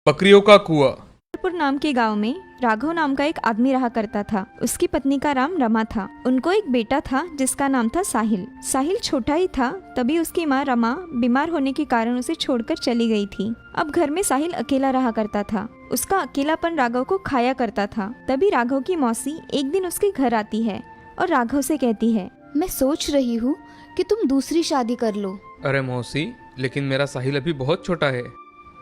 बकरियों का कुआं। पुर नाम के गांव में राघव नाम का एक आदमी रहा करता था। उसकी पत्नी का नाम रमा था। उनको एक बेटा था जिसका नाम था साहिल। साहिल छोटा ही था, तभी उसकी माँ रमा बीमार होने के कारण उसे छोड़कर चली गई थी। अब घर में साहिल अकेला रहा करता था। उसका अकेलापन राघव को खाया करता था। तभी राघव की मौसी एक दिन उसके घर आती है और राघव से कहती है, मैं सोच रही हूँ कि तुम दूसरी शादी कर लो। अरे मौसी, लेकिन मेरा साहिल अभी बहुत छोटा है।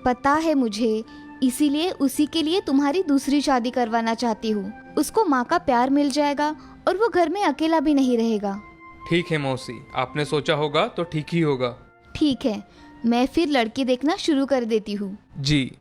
पता है मुझे, इसीलिए उसी के लिए तुम्हारी दूसरी शादी करवाना चाहती हूँ। उसको माँ का प्यार मिल जाएगा और वो घर में अकेला भी नहीं रहेगा। ठीक है मौसी, आपने सोचा होगा तो ठीक ही होगा। ठीक है, मैं फिर लड़की देखना शुरू कर देती हूँ। जी।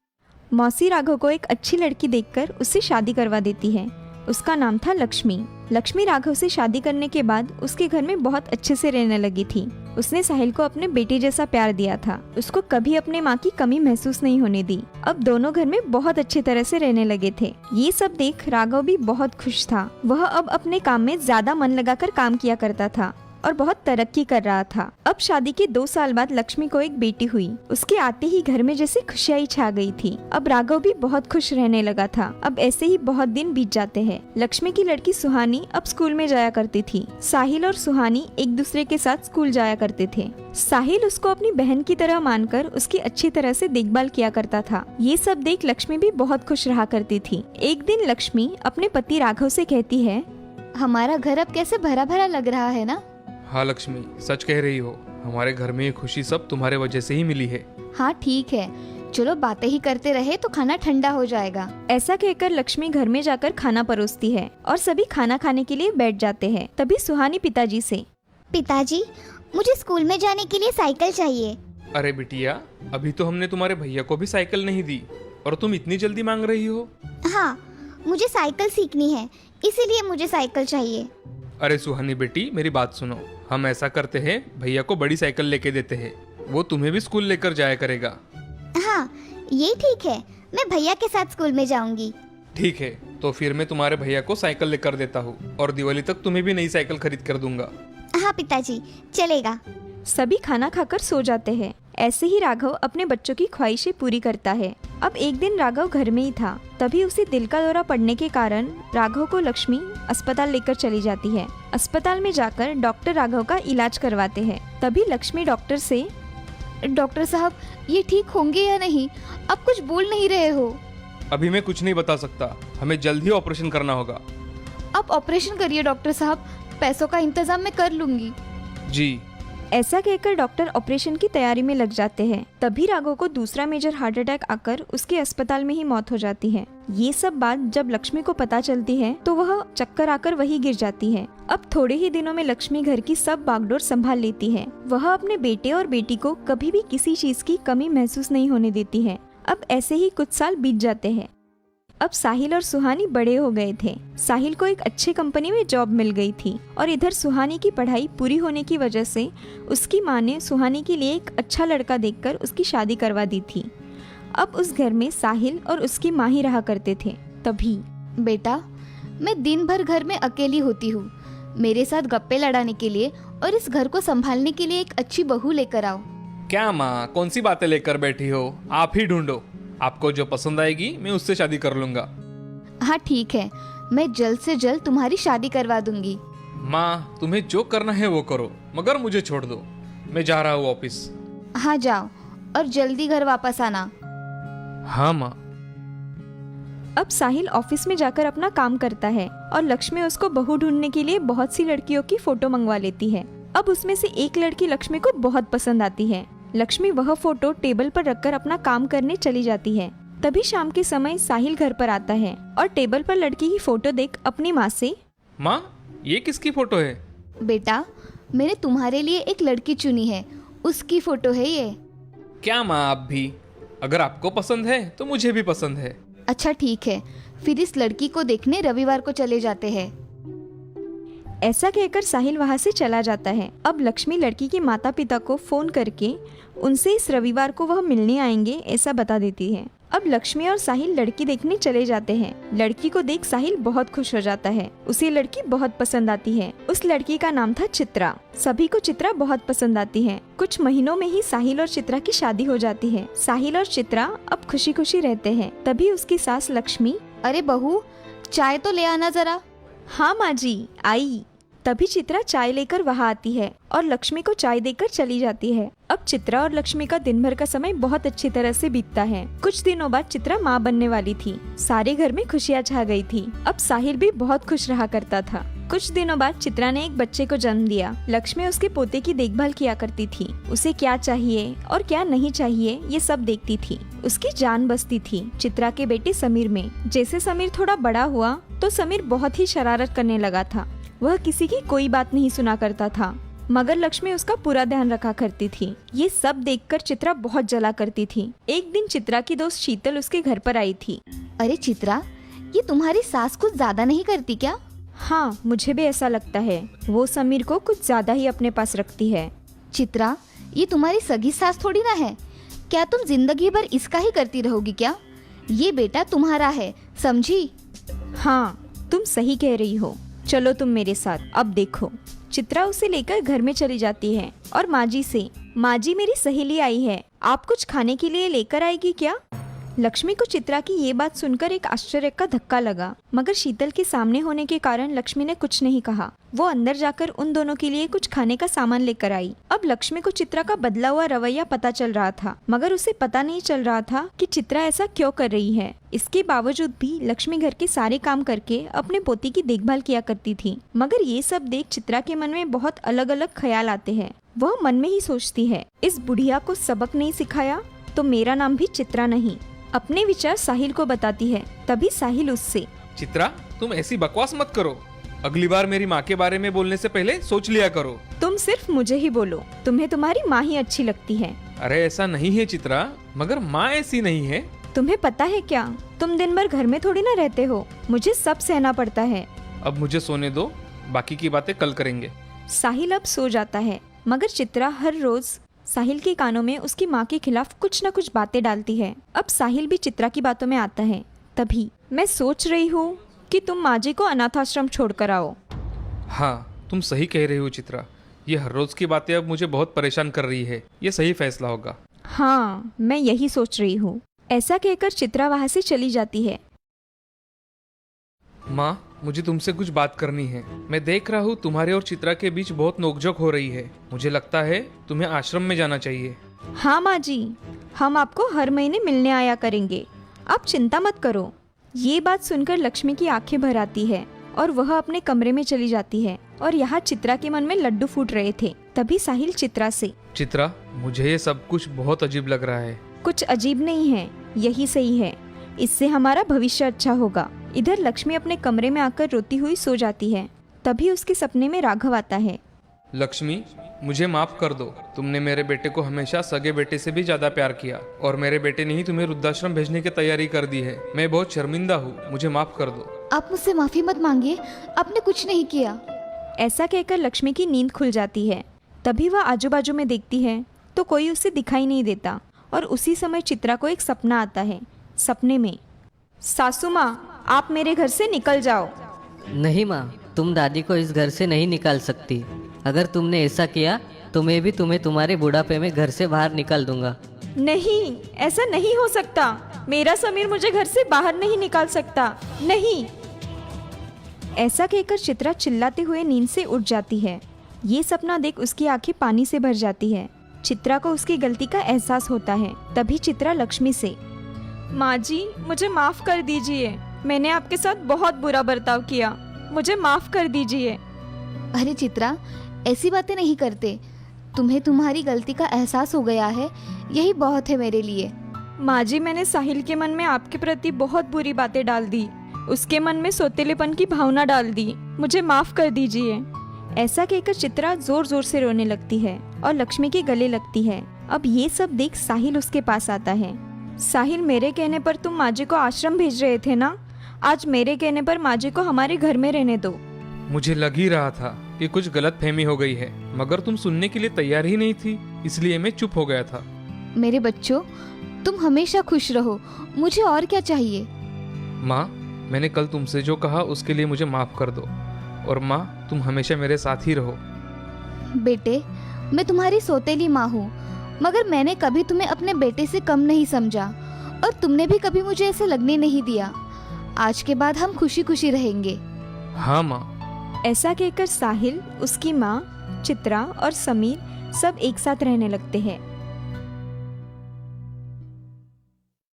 मौसी राघव को एक अच्छी लड़की देखकर उससे शादी करवा देती है। उसका नाम था लक्ष्मी। लक्ष्मी राघव से शादी करने के बाद उसके घर में बहुत अच्छे से रहने लगी थी। उसने साहिल को अपने बेटे जैसा प्यार दिया था। उसको कभी अपने माँ की कमी महसूस नहीं होने दी। अब दोनों घर में बहुत अच्छे तरह से रहने लगे थे। ये सब देख राघव भी बहुत खुश था। वह अब अपने काम में ज्यादा मन लगाकर काम किया करता था और बहुत तरक्की कर रहा था। अब शादी के 2 साल बाद लक्ष्मी को एक बेटी हुई। उसके आते ही घर में जैसे खुशियाई छा गई थी। अब राघव भी बहुत खुश रहने लगा था। अब ऐसे ही बहुत दिन बीत जाते हैं। लक्ष्मी की लड़की सुहानी अब स्कूल में जाया करती थी। साहिल और सुहानी एक दूसरे के साथ स्कूल जाया करते थे। साहिल उसको अपनी बहन की तरह मानकर उसकी अच्छी तरह से देखभाल किया करता था। ये सब देख लक्ष्मी भी बहुत खुश रहा करती थी। एक दिन लक्ष्मी अपने पति राघव से कहती है, हमारा घर अब कैसे भरा भरा लग रहा है ना। हाँ लक्ष्मी, सच कह रही हो। हमारे घर में ये खुशी सब तुम्हारे वजह से ही मिली है। हाँ ठीक है, चलो बातें ही करते रहे तो खाना ठंडा हो जाएगा। ऐसा कहकर लक्ष्मी घर में जाकर खाना परोसती है और सभी खाना खाने के लिए बैठ जाते हैं। तभी सुहानी पिताजी से, पिताजी, मुझे स्कूल में जाने के लिए साइकिल चाहिए। अरे बिटिया, अभी तो हमने तुम्हारे भैया को भी साइकिल नहीं दी और तुम इतनी जल्दी मांग रही हो। हाँ, मुझे साइकिल सीखनी है, इसीलिए मुझे साइकिल चाहिए। अरे सुहानी बेटी, मेरी बात सुनो। हम ऐसा करते हैं, भैया को बड़ी साइकिल लेके देते हैं। वो तुम्हें भी स्कूल लेकर जाया करेगा। हाँ, ये ठीक है, मैं भैया के साथ स्कूल में जाऊंगी। ठीक है, तो फिर मैं तुम्हारे भैया को साइकिल लेकर देता हूँ और दिवाली तक तुम्हें भी नई साइकिल खरीद कर दूंगा। हाँ पिताजी, चलेगा। सभी खाना खाकर सो जाते हैं। ऐसे ही राघव अपने बच्चों की ख्वाहिशें पूरी करता है। अब एक दिन राघव घर में ही था, तभी उसे दिल का दौरा पड़ने के कारण राघव को लक्ष्मी अस्पताल लेकर चली जाती है। अस्पताल में जाकर डॉक्टर राघव का इलाज करवाते हैं। तभी लक्ष्मी डॉक्टर से, डॉक्टर साहब, ये ठीक होंगे या नहीं? आप कुछ बोल नहीं रहे हो। अभी मैं कुछ नहीं बता सकता, हमें जल्द ही ऑपरेशन करना होगा। आप ऑपरेशन करिए डॉक्टर साहब, पैसों का इंतजाम मैं कर लूंगी। जी। ऐसा कहकर डॉक्टर ऑपरेशन की तैयारी में लग जाते हैं। तभी राघव को दूसरा मेजर हार्ट अटैक आकर उसके अस्पताल में ही मौत हो जाती है। ये सब बात जब लक्ष्मी को पता चलती है तो वह चक्कर आकर वही गिर जाती है। अब थोड़े ही दिनों में लक्ष्मी घर की सब बागडोर संभाल लेती है। वह अपने बेटे और बेटी को कभी भी किसी चीज की कमी महसूस नहीं होने देती है। अब ऐसे ही कुछ साल बीत जाते हैं। अब साहिल और सुहानी बड़े हो गए थे। साहिल को एक अच्छे कंपनी में जॉब मिल गई थी और इधर सुहानी की पढ़ाई पूरी होने की वजह से उसकी माँ ने सुहानी के लिए एक अच्छा लड़का देखकर उसकी शादी करवा दी थी। अब उस घर में साहिल और उसकी माँ ही रहा करते थे। तभी, बेटा, मैं दिन भर घर में अकेली होती हूँ। मेरे साथ गप्पे लड़ाने के लिए और इस घर को संभालने के लिए एक अच्छी बहू लेकर आओ। क्या माँ, कौन सी बातें लेकर बैठी हो? आप ही ढूंढो। आपको जो पसंद आएगी मैं उससे शादी कर लूंगा। हाँ ठीक है, मैं जल्द से जल्द तुम्हारी शादी करवा दूंगी। माँ, तुम्हें जो करना है वो करो, मगर मुझे छोड़ दो। मैं जा रहा हूँ ऑफिस। हाँ जाओ, और जल्दी घर वापस आना। हाँ माँ। अब साहिल ऑफिस में जाकर अपना काम करता है और लक्ष्मी उसको बहू ढूंढने के लिए बहुत सी लड़कियों की फोटो मंगवा लेती है। अब उसमें से एक लड़की लक्ष्मी को बहुत पसंद आती है। लक्ष्मी वह फोटो टेबल पर रखकर अपना काम करने चली जाती है। तभी शाम के समय साहिल घर पर आता है और टेबल पर लड़की की फोटो देख अपनी माँ से, माँ, ये किसकी फोटो है? बेटा, मैंने तुम्हारे लिए एक लड़की चुनी है, उसकी फोटो है ये। क्या माँ, आप भी? अगर आपको पसंद है तो मुझे भी पसंद है। अच्छा ठीक है, फिर इस लड़की को देखने रविवार को चले जाते हैं। ऐसा कहकर साहिल वहाँ से चला जाता है। अब लक्ष्मी लड़की के माता पिता को फोन करके उनसे इस रविवार को वह मिलने आएंगे ऐसा बता देती है। अब लक्ष्मी और साहिल लड़की देखने चले जाते हैं। लड़की को देख साहिल बहुत खुश हो जाता है। उसे लड़की बहुत पसंद आती है। उस लड़की का नाम था चित्रा। सभी को चित्रा बहुत पसंद आती है। कुछ महीनों में ही साहिल और चित्रा की शादी हो जाती है। साहिल और चित्रा अब खुशी खुशी रहते हैं। तभी उसकी सास लक्ष्मी, अरे बहू, चाय तो ले आना जरा। हाँ माँ जी, आई। तभी चित्रा चाय लेकर वहाँ आती है और लक्ष्मी को चाय देकर चली जाती है। अब चित्रा और लक्ष्मी का दिन भर का समय बहुत अच्छी तरह से बीतता है। कुछ दिनों बाद चित्रा माँ बनने वाली थी। सारे घर में खुशियाँ छा गई थी। अब साहिल भी बहुत खुश रहा करता था। कुछ दिनों बाद चित्रा ने एक बच्चे को जन्म दिया। लक्ष्मी उसके पोते की देखभाल किया करती थी। उसे क्या चाहिए और क्या नहीं चाहिए ये सब देखती थी। उसकी जान बसती थी चित्रा के बेटे समीर में। जैसे समीर थोड़ा बड़ा हुआ तो समीर बहुत ही शरारत करने लगा था। वह किसी की कोई बात नहीं सुना करता था, मगर लक्ष्मी उसका पूरा ध्यान रखा करती थी। ये सब देखकर चित्रा बहुत जला करती थी। एक दिन चित्रा की दोस्त शीतल उसके घर पर आई थी। अरे चित्रा, ये तुम्हारी सास कुछ ज्यादा नहीं करती क्या? हाँ, मुझे भी ऐसा लगता है। वो समीर को कुछ ज्यादा ही अपने पास रखती है। चित्रा, ये तुम्हारी सगी सास थोड़ी ना है। क्या तुम जिंदगी भर इसका ही करती रहोगी क्या? ये बेटा तुम्हारा है, समझी? हाँ, तुम सही कह रही हो। चलो तुम मेरे साथ। अब देखो, चित्रा उसे लेकर घर में चली जाती है और माँ जी से, माँ जी मेरी सहेली आई है, आप कुछ खाने के लिए लेकर आएगी क्या? लक्ष्मी को चित्रा की ये बात सुनकर एक आश्चर्य का धक्का लगा, मगर शीतल के सामने होने के कारण लक्ष्मी ने कुछ नहीं कहा। वो अंदर जाकर उन दोनों के लिए कुछ खाने का सामान लेकर आई। अब लक्ष्मी को चित्रा का बदला हुआ रवैया पता चल रहा था, मगर उसे पता नहीं चल रहा था कि चित्रा ऐसा क्यों कर रही है। इसके बावजूद भी लक्ष्मी घर के सारे काम करके अपने पोती की देखभाल किया करती थी। मगर ये सब देख चित्रा के मन में बहुत अलग अलग ख्याल आते हैं। वह मन में ही सोचती है, इस बुढ़िया को सबक नहीं सिखाया तो मेरा नाम भी चित्रा नहीं। अपने विचार साहिल को बताती है। तभी साहिल उससे, चित्रा, तुम ऐसी बकवास मत करो। अगली बार मेरी माँ के बारे में बोलने से पहले सोच लिया करो। तुम सिर्फ मुझे ही बोलो, तुम्हें तुम्हारी माँ ही अच्छी लगती है। अरे ऐसा नहीं है चित्रा, मगर माँ ऐसी नहीं है। तुम्हें पता है क्या, तुम दिन भर घर में थोड़ी ना रहते हो, मुझे सब सहना पड़ता है। अब मुझे सोने दो, बाकी की बातें कल करेंगे। साहिल अब सो जाता है, मगर चित्रा हर रोज साहिल के कानों में उसकी माँ के खिलाफ कुछ न कुछ बातें डालती है। अब साहिल भी चित्रा की बातों में आता है। तभी, मैं सोच रही हूँ कि तुम माँ जी को अनाथाश्रम छोड़कर आओ। हाँ, तुम सही कह रही हो चित्रा। ये हर रोज की बातें अब मुझे बहुत परेशान कर रही है। ये सही फैसला होगा। हाँ, मैं यही सोच रही हूँ। ऐसा कहकर चित्रा वहाँ से चली जाती है। माँ, मुझे तुमसे कुछ बात करनी है। मैं देख रहा हूँ तुम्हारे और चित्रा के बीच बहुत नोकझोंक हो रही है। मुझे लगता है तुम्हें आश्रम में जाना चाहिए। हाँ माँ जी, हम आपको हर महीने मिलने आया करेंगे, आप चिंता मत करो। ये बात सुनकर लक्ष्मी की आंखें भर आती है और वह अपने कमरे में चली जाती है। और यहाँ चित्रा के मन में लड्डू फूट रहे थे। तभी साहिल चित्रा से, चित्रा, मुझे ये सब कुछ बहुत अजीब लग रहा है। कुछ अजीब नहीं है, यही सही है। इससे हमारा भविष्य अच्छा होगा। इधर लक्ष्मी अपने कमरे में आकर रोती हुई सो जाती है। तभी उसके सपने में राघव आता है। लक्ष्मी, मुझे माफ कर दो। तुमने मेरे बेटे को हमेशा सगे बेटे से भी ज्यादा प्यार किया और मेरे बेटे ने ही तुम्हें वृद्धाश्रम भेजने की तैयारी कर दी है। मैं बहुत शर्मिंदा हूँ, मुझे माफ कर दो। आप मुझसे माफी मत मांगिए, आपने कुछ नहीं किया। ऐसा कहकर लक्ष्मी की नींद खुल जाती है। तभी वह आजू बाजू में देखती है तो कोई उसे दिखाई नहीं देता। और उसी समय चित्रा को एक सपना आता है। सपने में, सासू माँ, आप मेरे घर से निकल जाओ। नहीं माँ, तुम दादी को इस घर से नहीं निकाल सकती। अगर तुमने ऐसा किया तो मैं भी तुम्हें तुम्हारे बुढ़ापे में घर से बाहर निकाल दूंगा। नहीं, ऐसा नहीं हो सकता। मेरा समीर मुझे घर से बाहर नहीं निकाल सकता, नहीं। ऐसा कहकर चित्रा चिल्लाते हुए नींद से उठ जाती है। ये सपना देख उसकी आंखें पानी से भर जाती है। चित्रा को उसकी गलती का एहसास होता है। तभी चित्रा लक्ष्मी से, माँ जी, मुझे माफ कर दीजिए। मैंने आपके साथ बहुत बुरा बर्ताव किया, मुझे माफ कर दीजिए। अरे चित्रा, ऐसी बातें नहीं करते। तुम्हें तुम्हारी गलती का एहसास हो गया है, यही बहुत है मेरे लिए। माँ जी, मैंने साहिल के मन में आपके प्रति बहुत बुरी बातें डाल दी। उसके मन में सौतेलेपन की भावना डाल दी। मुझे माफ कर दीजिए। ऐसा कहकर चित्रा जोर जोर से रोने लगती है और लक्ष्मी के गले लगती है। अब ये सब देख साहिल उसके पास आता है। साहिल, मेरे कहने पर तुम माँ जी को आश्रम भेज रहे थे ना? आज मेरे कहने पर माँ जी को हमारे घर में रहने दो। मुझे लग ही रहा था कि कुछ गलत फहमी हो गई है, मगर तुम सुनने के लिए तैयार ही नहीं थी, इसलिए मैं चुप हो गया था। मेरे बच्चों, तुम हमेशा खुश रहो, मुझे और क्या चाहिए। माँ, मैंने कल तुमसे जो कहा उसके लिए मुझे माफ़ कर दो। और माँ, तुम हमेशा मेरे साथ ही रहो। बेटे, मैं तुम्हारी सौतेली माँ हूँ, मगर मैंने कभी तुम्हें अपने बेटे से कम नहीं समझा और तुमने भी कभी मुझे ऐसे लगने नहीं दिया। आज के बाद हम खुशी खुशी रहेंगे। हाँ माँ। ऐसा कहकर साहिल, उसकी माँ, चित्रा और समीर सब एक साथ रहने लगते हैं।